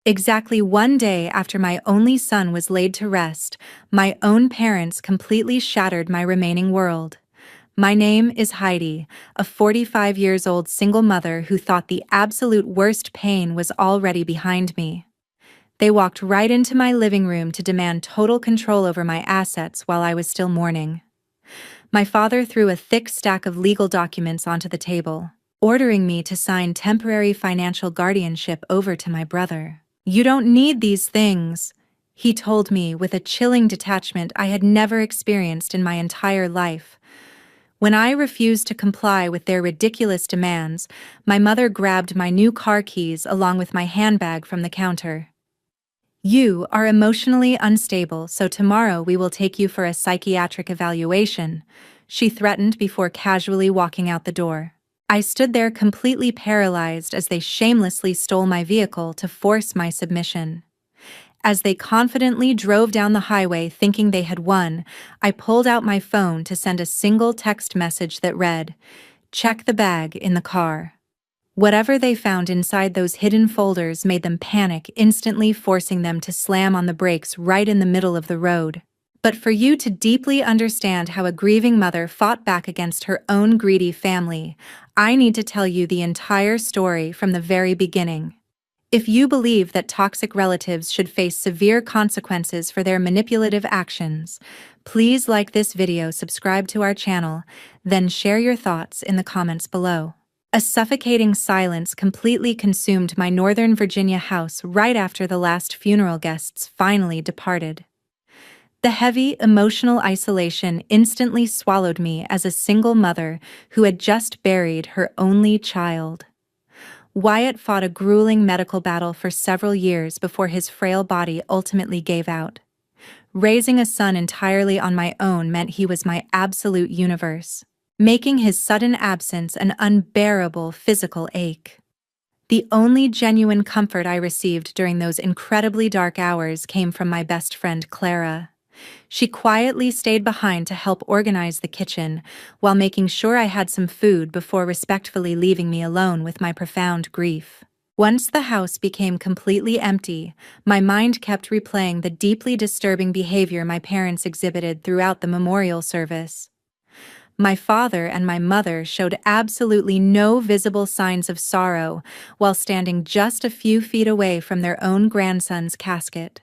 Exactly one day after my only son was laid to rest, my own parents completely shattered my remaining world. My name is Heidi, a 45 years old single mother who thought the absolute worst pain was already behind me. They walked right into my living room to demand total control over my assets while I was still mourning. My father threw a thick stack of legal documents onto the table, ordering me to sign temporary financial guardianship over to my brother. "You don't need these things," he told me with a chilling detachment I had never experienced in my entire life. When I refused to comply with their ridiculous demands, my mother grabbed my new car keys along with my handbag from the counter. "You are emotionally unstable, so tomorrow we will take you for a psychiatric evaluation," she threatened before casually walking out the door. I stood there completely paralyzed as they shamelessly stole my vehicle to force my submission. As they confidently drove down the highway thinking they had won, I pulled out my phone to send a single text message that read, "Check the bag in the car." Whatever they found inside those hidden folders made them panic, instantly forcing them to slam on the brakes right in the middle of the road. But for you to deeply understand how a grieving mother fought back against her own greedy family, I need to tell you the entire story from the very beginning. If you believe that toxic relatives should face severe consequences for their manipulative actions, please like this video, subscribe to our channel, then share your thoughts in the comments below. A suffocating silence completely consumed my Northern Virginia house right after the last funeral guests finally departed. The heavy, emotional isolation instantly swallowed me as a single mother who had just buried her only child. Wyatt fought a grueling medical battle for several years before his frail body ultimately gave out. Raising a son entirely on my own meant he was my absolute universe, making his sudden absence an unbearable physical ache. The only genuine comfort I received during those incredibly dark hours came from my best friend Clara. She quietly stayed behind to help organize the kitchen, while making sure I had some food before respectfully leaving me alone with my profound grief. Once the house became completely empty, my mind kept replaying the deeply disturbing behavior my parents exhibited throughout the memorial service. My father and my mother showed absolutely no visible signs of sorrow while standing just a few feet away from their own grandson's casket.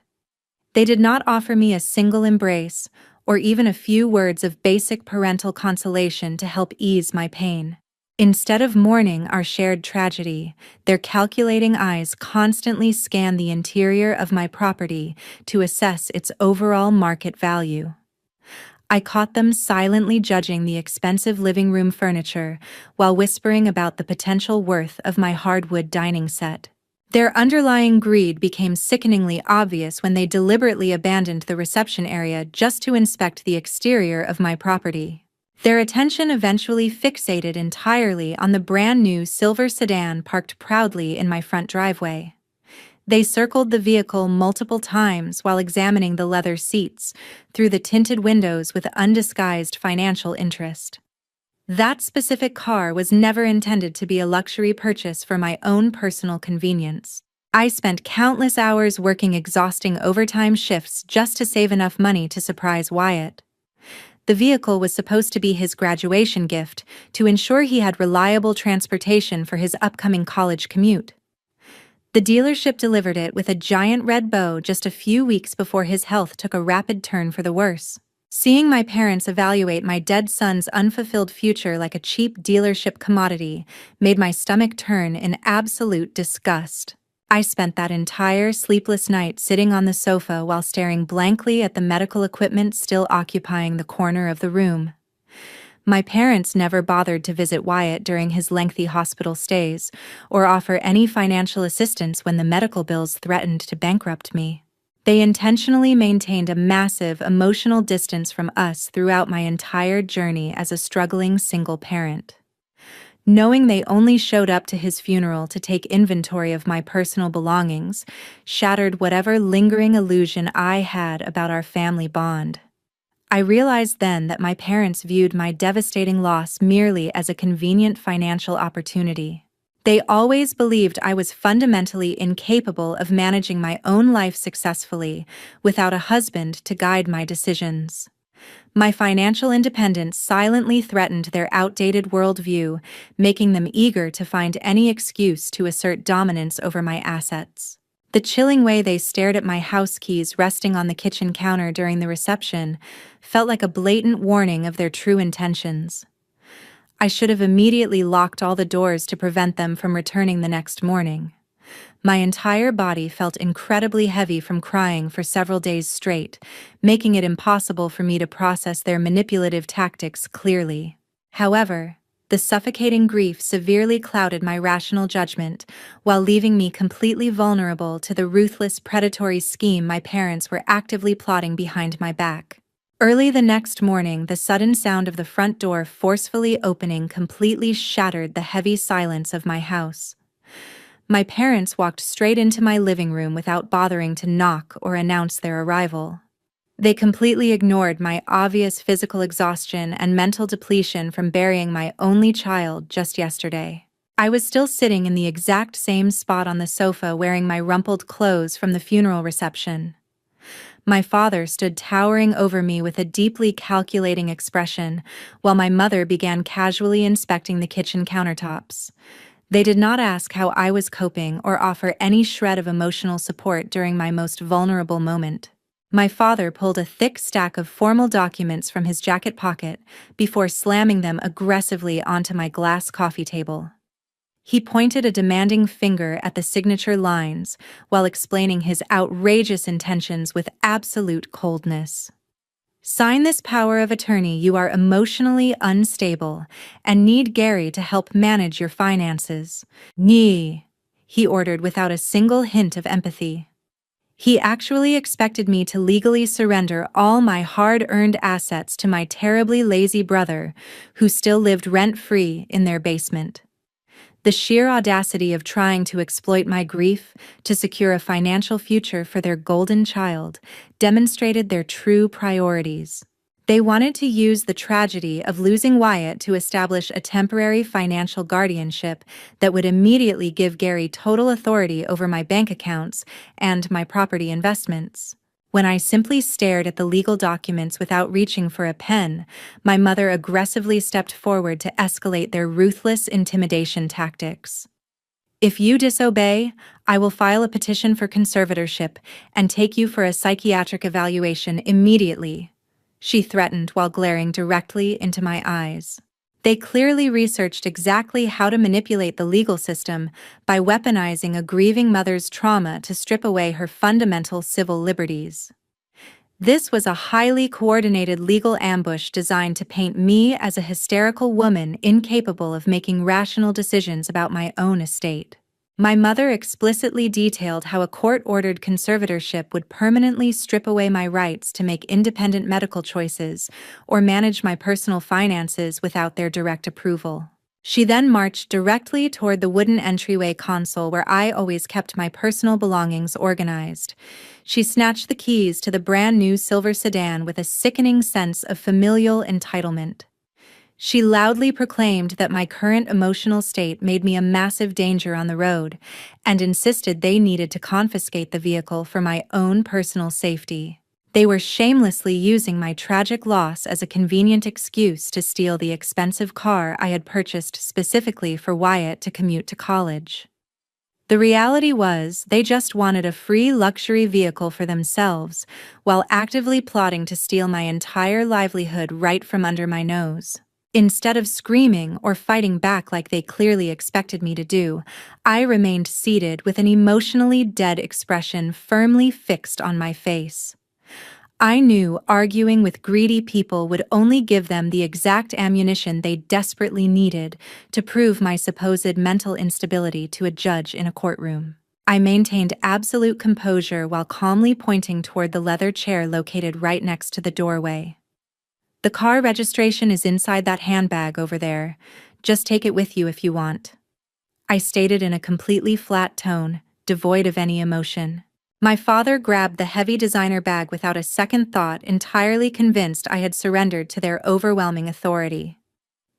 They did not offer me a single embrace, or even a few words of basic parental consolation to help ease my pain. Instead of mourning our shared tragedy, their calculating eyes constantly scanned the interior of my property to assess its overall market value. I caught them silently judging the expensive living room furniture while whispering about the potential worth of my hardwood dining set. Their underlying greed became sickeningly obvious when they deliberately abandoned the reception area just to inspect the exterior of my property. Their attention eventually fixated entirely on the brand-new silver sedan parked proudly in my front driveway. They circled the vehicle multiple times while examining the leather seats through the tinted windows with undisguised financial interest. That specific car was never intended to be a luxury purchase for my own personal convenience. I spent countless hours working exhausting overtime shifts just to save enough money to surprise Wyatt. The vehicle was supposed to be his graduation gift to ensure he had reliable transportation for his upcoming college commute. The dealership delivered it with a giant red bow just a few weeks before his health took a rapid turn for the worse. Seeing my parents evaluate my dead son's unfulfilled future like a cheap dealership commodity made my stomach turn in absolute disgust. I spent that entire sleepless night sitting on the sofa while staring blankly at the medical equipment still occupying the corner of the room. My parents never bothered to visit Wyatt during his lengthy hospital stays or offer any financial assistance when the medical bills threatened to bankrupt me. They intentionally maintained a massive emotional distance from us throughout my entire journey as a struggling single parent. Knowing they only showed up to his funeral to take inventory of my personal belongings shattered whatever lingering illusion I had about our family bond. I realized then that my parents viewed my devastating loss merely as a convenient financial opportunity. They always believed I was fundamentally incapable of managing my own life successfully without a husband to guide my decisions. My financial independence silently threatened their outdated worldview, making them eager to find any excuse to assert dominance over my assets. The chilling way they stared at my house keys resting on the kitchen counter during the reception felt like a blatant warning of their true intentions. I should have immediately locked all the doors to prevent them from returning the next morning. My entire body felt incredibly heavy from crying for several days straight, making it impossible for me to process their manipulative tactics clearly. However, the suffocating grief severely clouded my rational judgment, while leaving me completely vulnerable to the ruthless predatory scheme my parents were actively plotting behind my back. Early the next morning, the sudden sound of the front door forcefully opening completely shattered the heavy silence of my house. My parents walked straight into my living room without bothering to knock or announce their arrival. They completely ignored my obvious physical exhaustion and mental depletion from burying my only child just yesterday. I was still sitting in the exact same spot on the sofa wearing my rumpled clothes from the funeral reception. My father stood towering over me with a deeply calculating expression, while my mother began casually inspecting the kitchen countertops. They did not ask how I was coping or offer any shred of emotional support during my most vulnerable moment. My father pulled a thick stack of formal documents from his jacket pocket before slamming them aggressively onto my glass coffee table. He pointed a demanding finger at the signature lines while explaining his outrageous intentions with absolute coldness. Sign this power of attorney. You are emotionally unstable and need Gary to help manage your finances. Nee, he ordered without a single hint of empathy. He actually expected me to legally surrender all my hard-earned assets to my terribly lazy brother, who still lived rent-free in their basement. The sheer audacity of trying to exploit my grief to secure a financial future for their golden child demonstrated their true priorities. They wanted to use the tragedy of losing Wyatt to establish a temporary financial guardianship that would immediately give Gary total authority over my bank accounts and my property investments. When I simply stared at the legal documents without reaching for a pen, my mother aggressively stepped forward to escalate their ruthless intimidation tactics. If you disobey, I will file a petition for conservatorship and take you for a psychiatric evaluation immediately, she threatened while glaring directly into my eyes. They clearly researched exactly how to manipulate the legal system by weaponizing a grieving mother's trauma to strip away her fundamental civil liberties. This was a highly coordinated legal ambush designed to paint me as a hysterical woman incapable of making rational decisions about my own estate. My mother explicitly detailed how a court-ordered conservatorship would permanently strip away my rights to make independent medical choices or manage my personal finances without their direct approval. She then marched directly toward the wooden entryway console where I always kept my personal belongings organized. She snatched the keys to the brand-new silver sedan with a sickening sense of familial entitlement. She loudly proclaimed that my current emotional state made me a massive danger on the road, and insisted they needed to confiscate the vehicle for my own personal safety. They were shamelessly using my tragic loss as a convenient excuse to steal the expensive car I had purchased specifically for Wyatt to commute to college. The reality was, they just wanted a free luxury vehicle for themselves, while actively plotting to steal my entire livelihood right from under my nose. Instead of screaming or fighting back like they clearly expected me to do, I remained seated with an emotionally dead expression firmly fixed on my face. I knew arguing with greedy people would only give them the exact ammunition they desperately needed to prove my supposed mental instability to a judge in a courtroom. I maintained absolute composure while calmly pointing toward the leather chair located right next to the doorway. The car registration is inside that handbag over there. Just take it with you if you want, I stated in a completely flat tone, devoid of any emotion. My father grabbed the heavy designer bag without a second thought, entirely convinced I had surrendered to their overwhelming authority.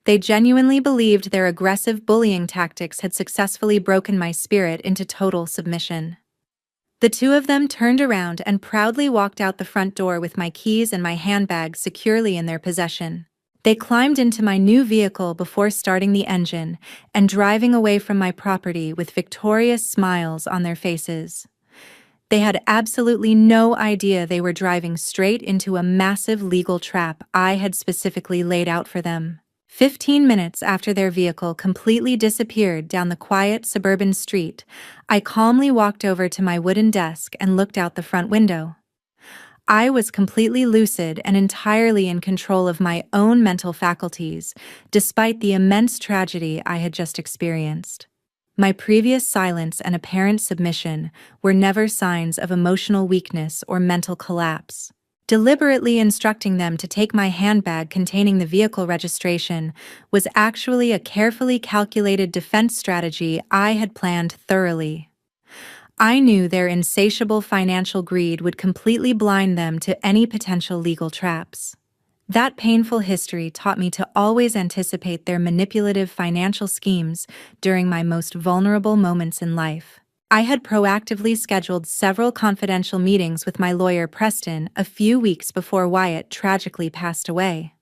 They genuinely believed their aggressive bullying tactics had successfully broken my spirit into total submission. The two of them turned around and proudly walked out the front door with my keys and my handbag securely in their possession. They climbed into my new vehicle before starting the engine and driving away from my property with victorious smiles on their faces. They had absolutely no idea they were driving straight into a massive legal trap I had specifically laid out for them. 15 minutes after their vehicle completely disappeared down the quiet suburban street, I calmly walked over to my wooden desk and looked out the front window. I was completely lucid and entirely in control of my own mental faculties, despite the immense tragedy I had just experienced. My previous silence and apparent submission were never signs of emotional weakness or mental collapse. Deliberately instructing them to take my handbag containing the vehicle registration was actually a carefully calculated defense strategy I had planned thoroughly. I knew their insatiable financial greed would completely blind them to any potential legal traps. That painful history taught me to always anticipate their manipulative financial schemes during my most vulnerable moments in life. I had proactively scheduled several confidential meetings with my lawyer Preston a few weeks before Wyatt tragically passed away.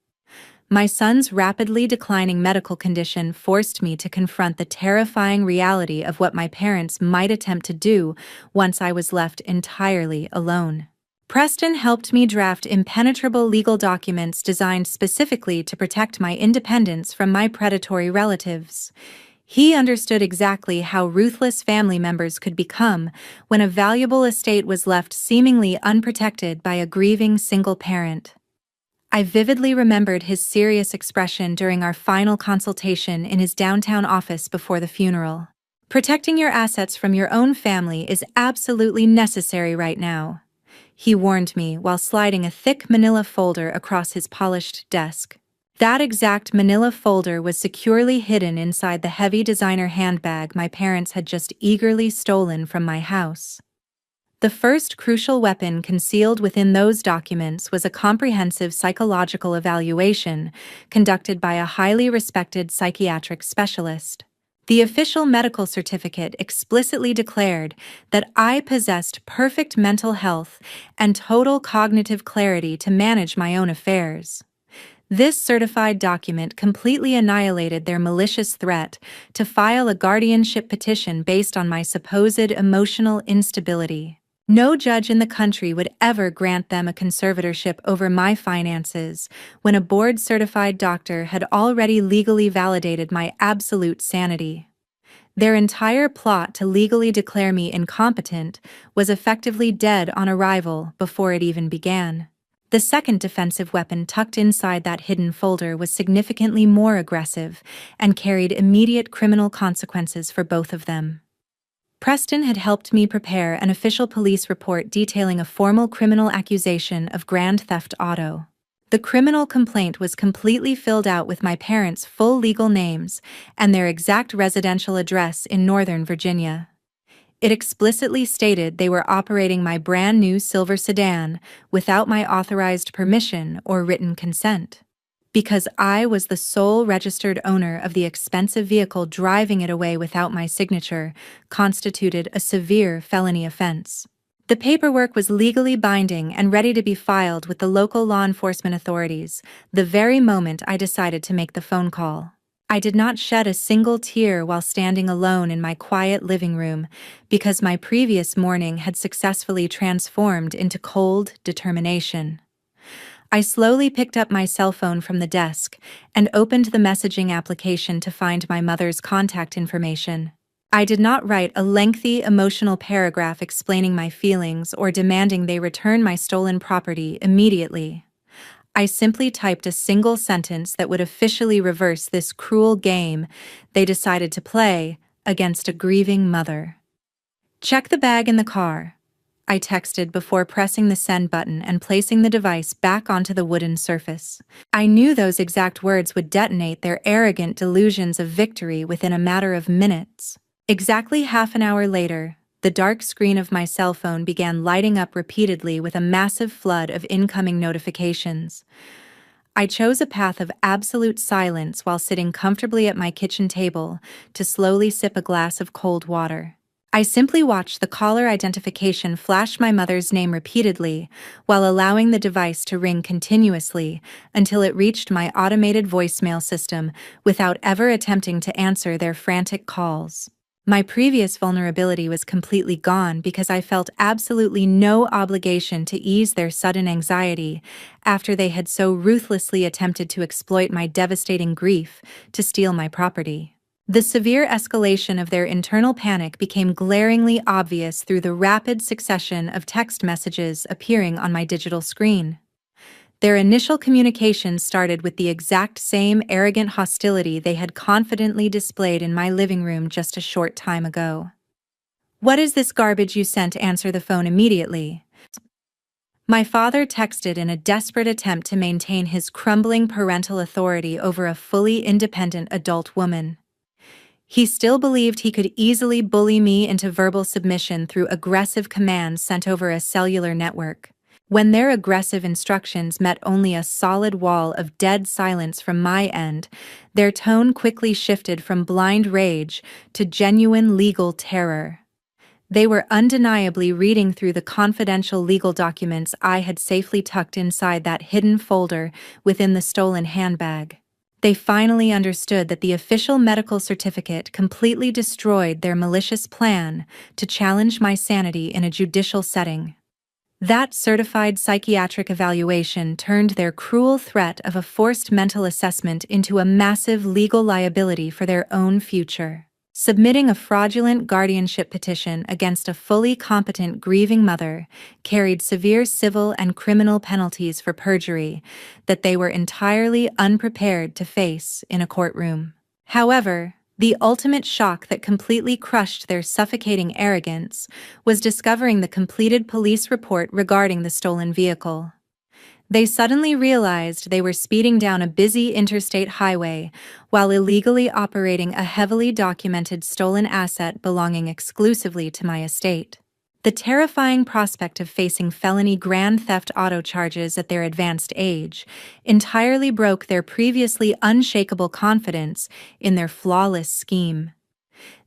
My son's rapidly declining medical condition forced me to confront the terrifying reality of what my parents might attempt to do once I was left entirely alone. Preston helped me draft impenetrable legal documents designed specifically to protect my independence from my predatory relatives. He understood exactly how ruthless family members could become when a valuable estate was left seemingly unprotected by a grieving single parent. I vividly remembered his serious expression during our final consultation in his downtown office before the funeral. "Protecting your assets from your own family is absolutely necessary right now," he warned me while sliding a thick manila folder across his polished desk. That exact manila folder was securely hidden inside the heavy designer handbag my parents had just eagerly stolen from my house. The first crucial weapon concealed within those documents was a comprehensive psychological evaluation conducted by a highly respected psychiatric specialist. The official medical certificate explicitly declared that I possessed perfect mental health and total cognitive clarity to manage my own affairs. This certified document completely annihilated their malicious threat to file a guardianship petition based on my supposed emotional instability. No judge in the country would ever grant them a conservatorship over my finances when a board-certified doctor had already legally validated my absolute sanity. Their entire plot to legally declare me incompetent was effectively dead on arrival before it even began. The second defensive weapon tucked inside that hidden folder was significantly more aggressive and carried immediate criminal consequences for both of them. Preston had helped me prepare an official police report detailing a formal criminal accusation of grand theft auto. The criminal complaint was completely filled out with my parents' full legal names and their exact residential address in Northern Virginia. It explicitly stated they were operating my brand new silver sedan without my authorized permission or written consent. Because I was the sole registered owner of the expensive vehicle, driving it away without my signature constituted a severe felony offense. The paperwork was legally binding and ready to be filed with the local law enforcement authorities the very moment I decided to make the phone call. I did not shed a single tear while standing alone in my quiet living room because my previous morning had successfully transformed into cold determination. I slowly picked up my cell phone from the desk and opened the messaging application to find my mother's contact information. I did not write a lengthy, emotional paragraph explaining my feelings or demanding they return my stolen property immediately. I simply typed a single sentence that would officially reverse this cruel game they decided to play against a grieving mother. "Check the bag in the car," I texted before pressing the send button and placing the device back onto the wooden surface. I knew those exact words would detonate their arrogant delusions of victory within a matter of minutes. Exactly half an hour later, the dark screen of my cell phone began lighting up repeatedly with a massive flood of incoming notifications. I chose a path of absolute silence while sitting comfortably at my kitchen table to slowly sip a glass of cold water. I simply watched the caller identification flash my mother's name repeatedly while allowing the device to ring continuously until it reached my automated voicemail system without ever attempting to answer their frantic calls. My previous vulnerability was completely gone because I felt absolutely no obligation to ease their sudden anxiety after they had so ruthlessly attempted to exploit my devastating grief to steal my property. The severe escalation of their internal panic became glaringly obvious through the rapid succession of text messages appearing on my digital screen. Their initial communication started with the exact same arrogant hostility they had confidently displayed in my living room just a short time ago. "What is this garbage you sent? Answer the phone immediately." My father texted in a desperate attempt to maintain his crumbling parental authority over a fully independent adult woman. He still believed he could easily bully me into verbal submission through aggressive commands sent over a cellular network. When their aggressive instructions met only a solid wall of dead silence from my end, their tone quickly shifted from blind rage to genuine legal terror. They were undeniably reading through the confidential legal documents I had safely tucked inside that hidden folder within the stolen handbag. They finally understood that the official medical certificate completely destroyed their malicious plan to challenge my sanity in a judicial setting. That certified psychiatric evaluation turned their cruel threat of a forced mental assessment into a massive legal liability for their own future. Submitting a fraudulent guardianship petition against a fully competent grieving mother carried severe civil and criminal penalties for perjury that they were entirely unprepared to face in a courtroom. However, the ultimate shock that completely crushed their suffocating arrogance was discovering the completed police report regarding the stolen vehicle. They suddenly realized they were speeding down a busy interstate highway while illegally operating a heavily documented stolen asset belonging exclusively to my estate. The terrifying prospect of facing felony grand theft auto charges at their advanced age entirely broke their previously unshakable confidence in their flawless scheme.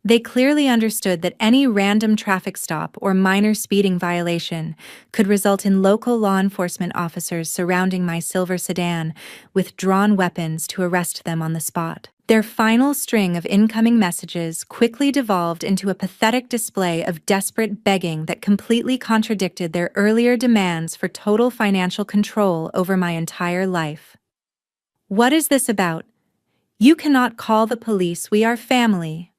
They clearly understood that any random traffic stop or minor speeding violation could result in local law enforcement officers surrounding my silver sedan with drawn weapons to arrest them on the spot. Their final string of incoming messages quickly devolved into a pathetic display of desperate begging that completely contradicted their earlier demands for total financial control over my entire life. "What is this about? You cannot call the police, we are family."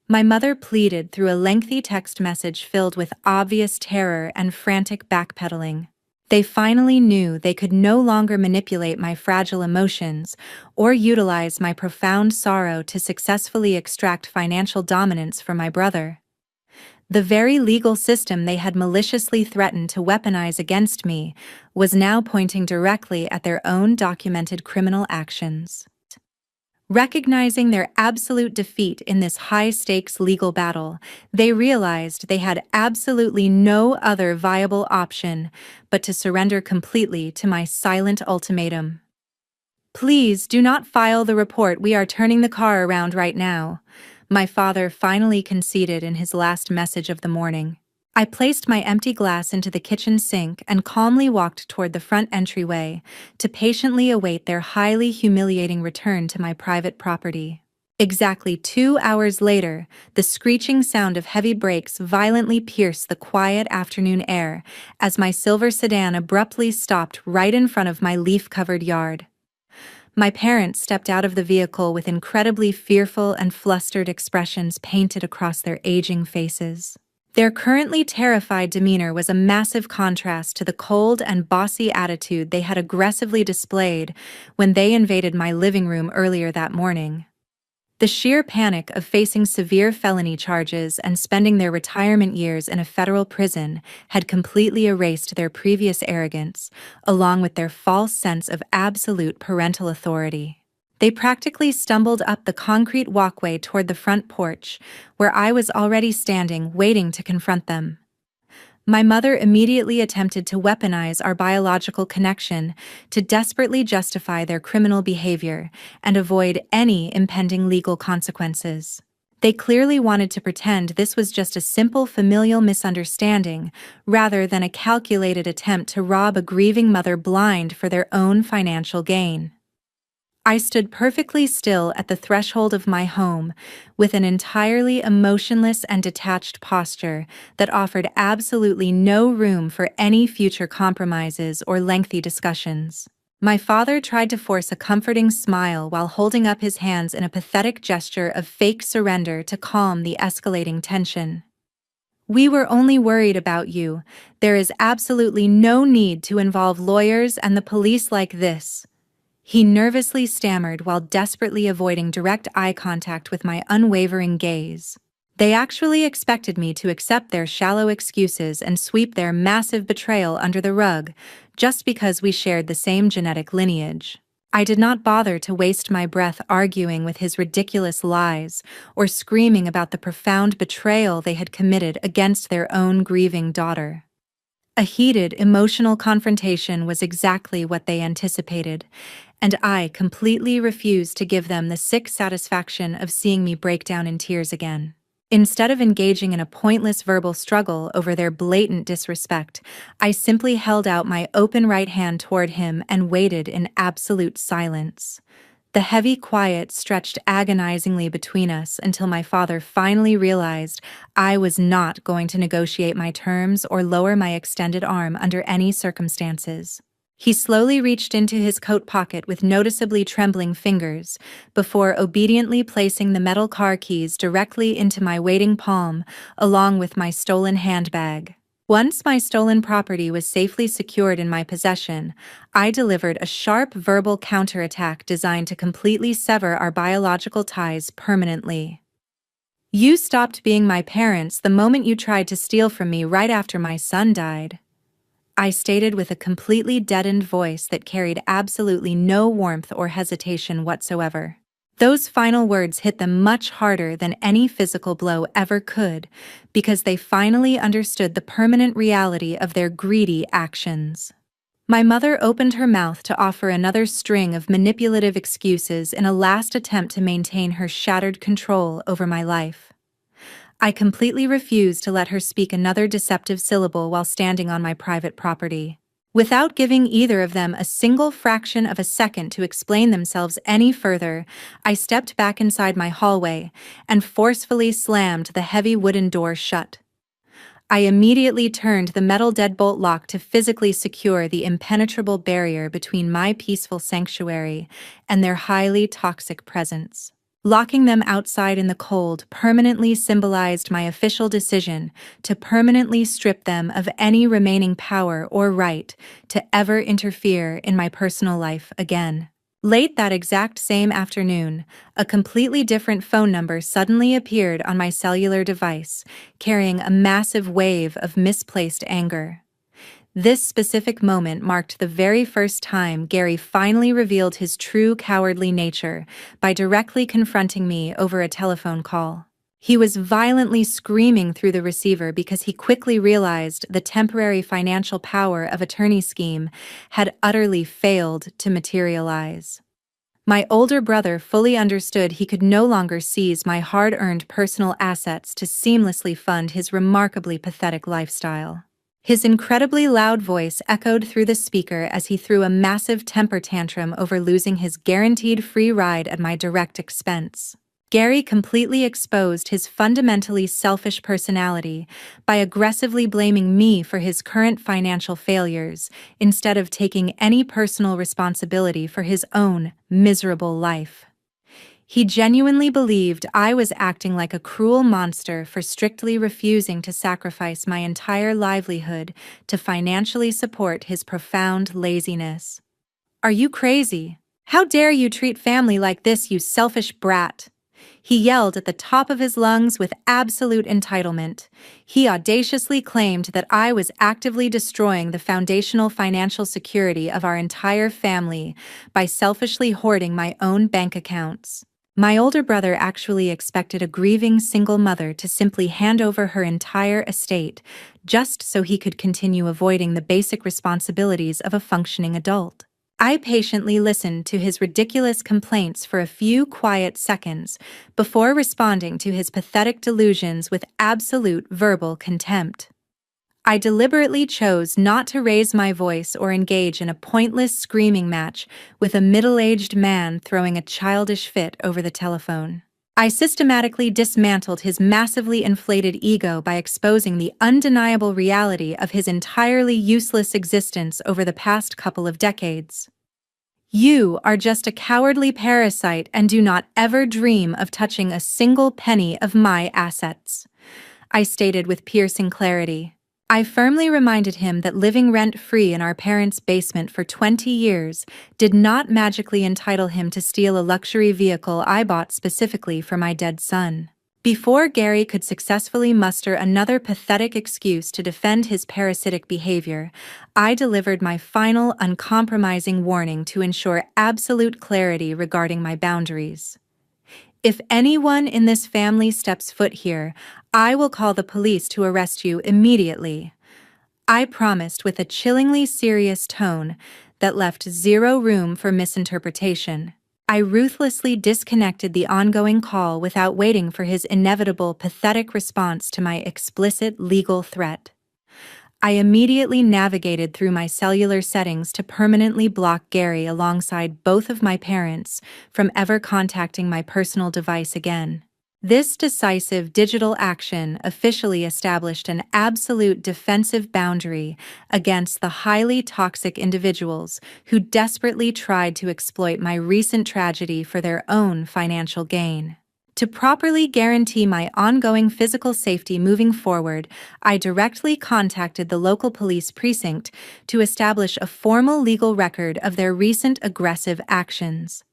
My mother pleaded through a lengthy text message filled with obvious terror and frantic backpedaling. They finally knew they could no longer manipulate my fragile emotions or utilize my profound sorrow to successfully extract financial dominance from my brother. The very legal system they had maliciously threatened to weaponize against me was now pointing directly at their own documented criminal actions. Recognizing their absolute defeat in this high-stakes legal battle, they realized they had absolutely no other viable option but to surrender completely to my silent ultimatum. "Please do not file the report, we are turning the car around right now," my father finally conceded in his last message of the morning. I placed my empty glass into the kitchen sink and calmly walked toward the front entryway to patiently await their highly humiliating return to my private property. Exactly 2 hours later, the screeching sound of heavy brakes violently pierced the quiet afternoon air as my silver sedan abruptly stopped right in front of my leaf-covered yard. My parents stepped out of the vehicle with incredibly fearful and flustered expressions painted across their aging faces. Their currently terrified demeanor was a massive contrast to the cold and bossy attitude they had aggressively displayed when they invaded my living room earlier that morning. The sheer panic of facing severe felony charges and spending their retirement years in a federal prison had completely erased their previous arrogance, along with their false sense of absolute parental authority. They practically stumbled up the concrete walkway toward the front porch, where I was already standing, waiting to confront them. My mother immediately attempted to weaponize our biological connection to desperately justify their criminal behavior and avoid any impending legal consequences. They clearly wanted to pretend this was just a simple familial misunderstanding rather than a calculated attempt to rob a grieving mother blind for their own financial gain. I stood perfectly still at the threshold of my home, with an entirely emotionless and detached posture that offered absolutely no room for any future compromises or lengthy discussions. My father tried to force a comforting smile while holding up his hands in a pathetic gesture of fake surrender to calm the escalating tension. "We were only worried about you. There is absolutely no need to involve lawyers and the police like this," he nervously stammered while desperately avoiding direct eye contact with my unwavering gaze. They actually expected me to accept their shallow excuses and sweep their massive betrayal under the rug, just because we shared the same genetic lineage. I did not bother to waste my breath arguing with his ridiculous lies or screaming about the profound betrayal they had committed against their own grieving daughter. A heated, emotional confrontation was exactly what they anticipated, and I completely refused to give them the sick satisfaction of seeing me break down in tears again. Instead of engaging in a pointless verbal struggle over their blatant disrespect, I simply held out my open right hand toward him and waited in absolute silence. The heavy quiet stretched agonizingly between us until my father finally realized I was not going to negotiate my terms or lower my extended arm under any circumstances. He slowly reached into his coat pocket with noticeably trembling fingers, before obediently placing the metal car keys directly into my waiting palm, along with my stolen handbag. Once my stolen property was safely secured in my possession, I delivered a sharp verbal counterattack designed to completely sever our biological ties permanently. "You stopped being my parents the moment you tried to steal from me right after my son died," I stated with a completely deadened voice that carried absolutely no warmth or hesitation whatsoever. Those final words hit them much harder than any physical blow ever could, because they finally understood the permanent reality of their greedy actions. My mother opened her mouth to offer another string of manipulative excuses in a last attempt to maintain her shattered control over my life. I completely refused to let her speak another deceptive syllable while standing on my private property. Without giving either of them a single fraction of a second to explain themselves any further, I stepped back inside my hallway and forcefully slammed the heavy wooden door shut. I immediately turned the metal deadbolt lock to physically secure the impenetrable barrier between my peaceful sanctuary and their highly toxic presence. Locking them outside in the cold permanently symbolized my official decision to permanently strip them of any remaining power or right to ever interfere in my personal life again. Late that exact same afternoon, a completely different phone number suddenly appeared on my cellular device, carrying a massive wave of misplaced anger. This specific moment marked the very first time Gary finally revealed his true cowardly nature by directly confronting me over a telephone call. He was violently screaming through the receiver because he quickly realized the temporary financial power of attorney scheme had utterly failed to materialize. My older brother fully understood he could no longer seize my hard-earned personal assets to seamlessly fund his remarkably pathetic lifestyle. His incredibly loud voice echoed through the speaker as he threw a massive temper tantrum over losing his guaranteed free ride at my direct expense. Gary completely exposed his fundamentally selfish personality by aggressively blaming me for his current financial failures instead of taking any personal responsibility for his own miserable life. He genuinely believed I was acting like a cruel monster for strictly refusing to sacrifice my entire livelihood to financially support his profound laziness. "Are you crazy? How dare you treat family like this, you selfish brat?" He yelled at the top of his lungs with absolute entitlement. He audaciously claimed that I was actively destroying the foundational financial security of our entire family by selfishly hoarding my own bank accounts. My older brother actually expected a grieving single mother to simply hand over her entire estate, just so he could continue avoiding the basic responsibilities of a functioning adult. I patiently listened to his ridiculous complaints for a few quiet seconds before responding to his pathetic delusions with absolute verbal contempt. I deliberately chose not to raise my voice or engage in a pointless screaming match with a middle-aged man throwing a childish fit over the telephone. I systematically dismantled his massively inflated ego by exposing the undeniable reality of his entirely useless existence over the past couple of decades. You are just a cowardly parasite and do not ever dream of touching a single penny of my assets, I stated with piercing clarity. I firmly reminded him that living rent-free in our parents' basement for 20 years did not magically entitle him to steal a luxury vehicle I bought specifically for my dead son. Before Gary could successfully muster another pathetic excuse to defend his parasitic behavior, I delivered my final uncompromising warning to ensure absolute clarity regarding my boundaries. If anyone in this family steps foot here, I will call the police to arrest you immediately, I promised with a chillingly serious tone that left zero room for misinterpretation. I ruthlessly disconnected the ongoing call without waiting for his inevitable pathetic response to my explicit legal threat. I immediately navigated through my cellular settings to permanently block Gary alongside both of my parents from ever contacting my personal device again. This decisive digital action officially established an absolute defensive boundary against the highly toxic individuals who desperately tried to exploit my recent tragedy for their own financial gain. To properly guarantee my ongoing physical safety moving forward, I directly contacted the local police precinct to establish a formal legal record of their recent aggressive actions.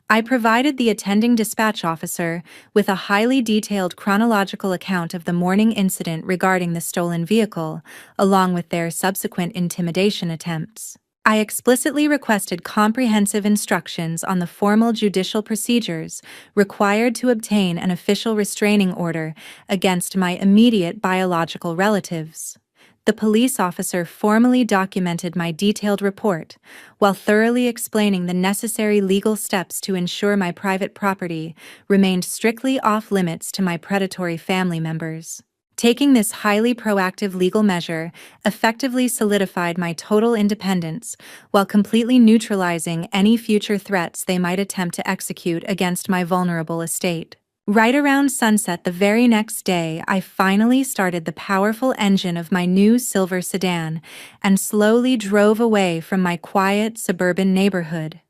I provided the attending dispatch officer with a highly detailed chronological account of the morning incident regarding the stolen vehicle, along with their subsequent intimidation attempts. I explicitly requested comprehensive instructions on the formal judicial procedures required to obtain an official restraining order against my immediate biological relatives. The police officer formally documented my detailed report, while thoroughly explaining the necessary legal steps to ensure my private property remained strictly off-limits to my predatory family members. Taking this highly proactive legal measure effectively solidified my total independence while completely neutralizing any future threats they might attempt to execute against my vulnerable estate. Right around sunset the very next day, I finally started the powerful engine of my new silver sedan and slowly drove away from my quiet suburban neighborhood.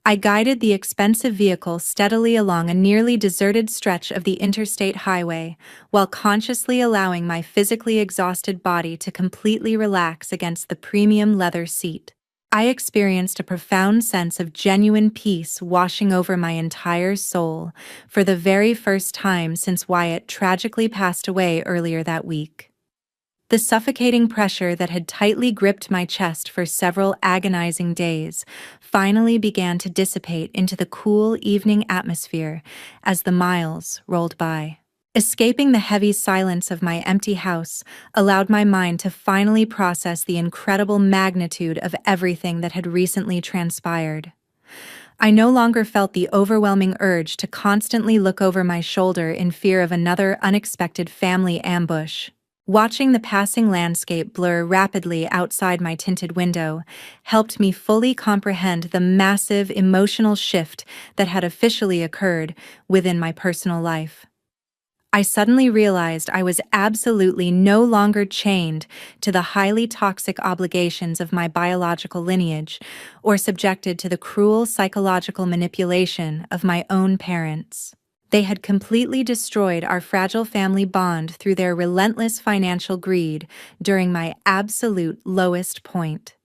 I guided the expensive vehicle steadily along a nearly deserted stretch of the interstate highway, while consciously allowing my physically exhausted body to completely relax against the premium leather seat. I experienced a profound sense of genuine peace washing over my entire soul for the very first time since Wyatt tragically passed away earlier that week. The suffocating pressure that had tightly gripped my chest for several agonizing days finally began to dissipate into the cool evening atmosphere as the miles rolled by. Escaping the heavy silence of my empty house allowed my mind to finally process the incredible magnitude of everything that had recently transpired. I no longer felt the overwhelming urge to constantly look over my shoulder in fear of another unexpected family ambush. Watching the passing landscape blur rapidly outside my tinted window helped me fully comprehend the massive emotional shift that had officially occurred within my personal life. I suddenly realized I was absolutely no longer chained to the highly toxic obligations of my biological lineage or subjected to the cruel psychological manipulation of my own parents. They had completely destroyed our fragile family bond through their relentless financial greed during my absolute lowest point.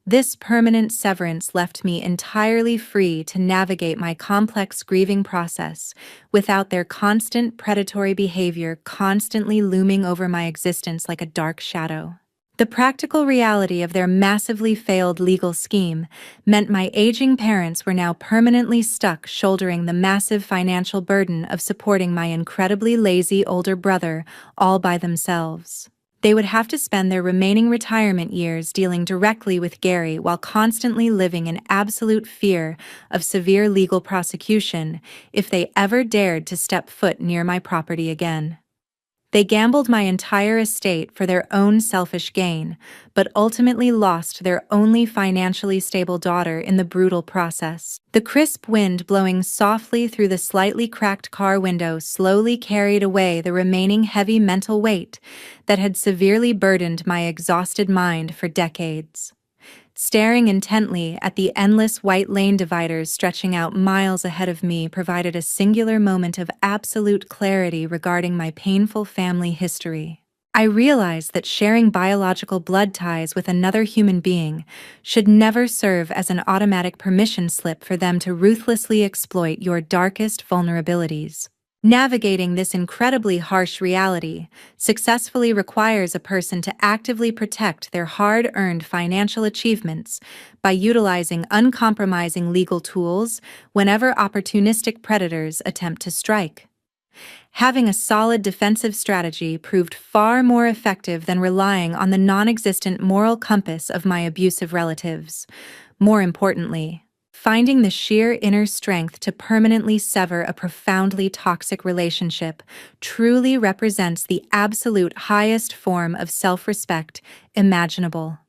This permanent severance left me entirely free to navigate my complex grieving process without their constant predatory behavior constantly looming over my existence like a dark shadow. The practical reality of their massively failed legal scheme meant my aging parents were now permanently stuck shouldering the massive financial burden of supporting my incredibly lazy older brother all by themselves. They would have to spend their remaining retirement years dealing directly with Gary while constantly living in absolute fear of severe legal prosecution if they ever dared to step foot near my property again. They gambled my entire estate for their own selfish gain, but ultimately lost their only financially stable daughter in the brutal process. The crisp wind blowing softly through the slightly cracked car window slowly carried away the remaining heavy mental weight that had severely burdened my exhausted mind for decades. Staring intently at the endless white lane dividers stretching out miles ahead of me provided a singular moment of absolute clarity regarding my painful family history. I realized that sharing biological blood ties with another human being should never serve as an automatic permission slip for them to ruthlessly exploit your darkest vulnerabilities. Navigating this incredibly harsh reality successfully requires a person to actively protect their hard-earned financial achievements by utilizing uncompromising legal tools whenever opportunistic predators attempt to strike. Having a solid defensive strategy proved far more effective than relying on the non-existent moral compass of my abusive relatives. More importantly, finding the sheer inner strength to permanently sever a profoundly toxic relationship truly represents the absolute highest form of self-respect imaginable.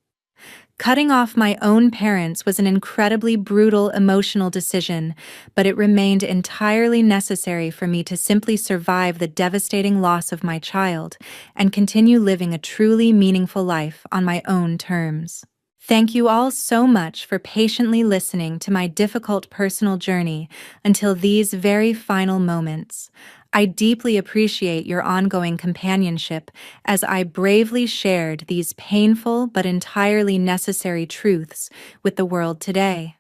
Cutting off my own parents was an incredibly brutal emotional decision, but it remained entirely necessary for me to simply survive the devastating loss of my child and continue living a truly meaningful life on my own terms. Thank you all so much for patiently listening to my difficult personal journey until these very final moments. I deeply appreciate your ongoing companionship as I bravely shared these painful but entirely necessary truths with the world today.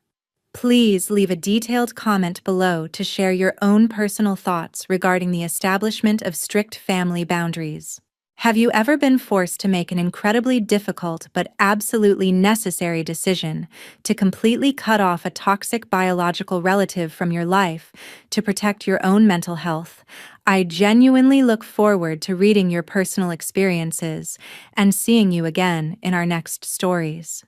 Please leave a detailed comment below to share your own personal thoughts regarding the establishment of strict family boundaries. Have you ever been forced to make an incredibly difficult but absolutely necessary decision to completely cut off a toxic biological relative from your life to protect your own mental health? I genuinely look forward to reading your personal experiences and seeing you again in our next stories.